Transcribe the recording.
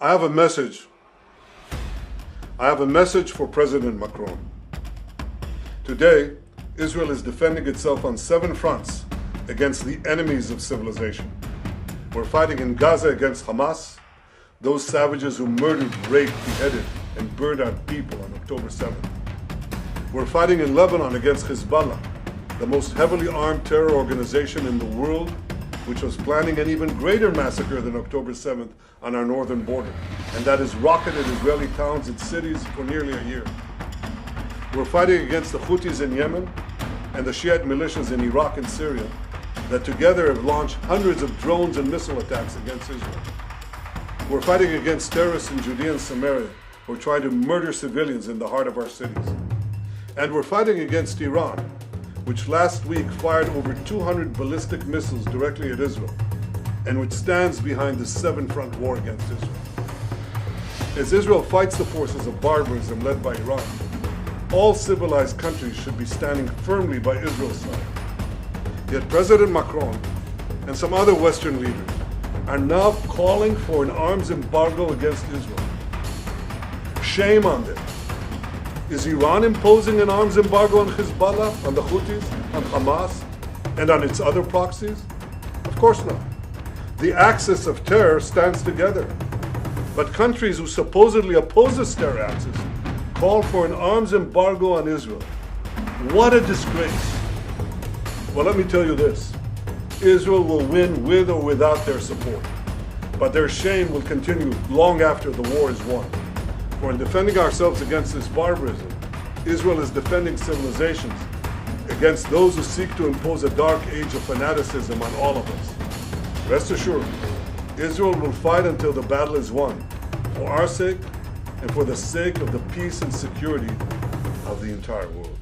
I have a message. I have a message for President Macron. Today, Israel is defending itself on 7 fronts against the enemies of civilization. We're fighting in Gaza against Hamas, those savages who murdered, raped, beheaded, and burned our people on October 7th. We're fighting in Lebanon against Hezbollah, the most heavily armed terror organization in the world, which was planning an even greater massacre than October 7th on our northern border, and that has rocketed Israeli towns and cities for nearly a year. We're fighting against the Houthis in Yemen and the Shiite militias in Iraq and Syria that together have launched hundreds of drones and missile attacks against Israel. We're fighting against terrorists in Judea and Samaria who are trying to murder civilians in the heart of our cities. And we're fighting against Iran, which last week fired over 200 ballistic missiles directly at Israel, and which stands behind the 7-front war against Israel. As Israel fights the forces of barbarism led by Iran, all civilized countries should be standing firmly by Israel's side. Yet President Macron and some other Western leaders are now calling for an arms embargo against Israel. Shame on them. Is Iran imposing an arms embargo on Hezbollah, on the Houthis, on Hamas, and on its other proxies? Of course not. The axis of terror stands together. But countries who supposedly oppose this terror axis call for an arms embargo on Israel. What a disgrace. Well, let me tell you this. Israel will win with or without their support. But their shame will continue long after the war is won. For in defending ourselves against this barbarism, Israel is defending civilizations against those who seek to impose a dark age of fanaticism on all of us. Rest assured, Israel will fight until the battle is won, for our sake and for the sake of the peace and security of the entire world.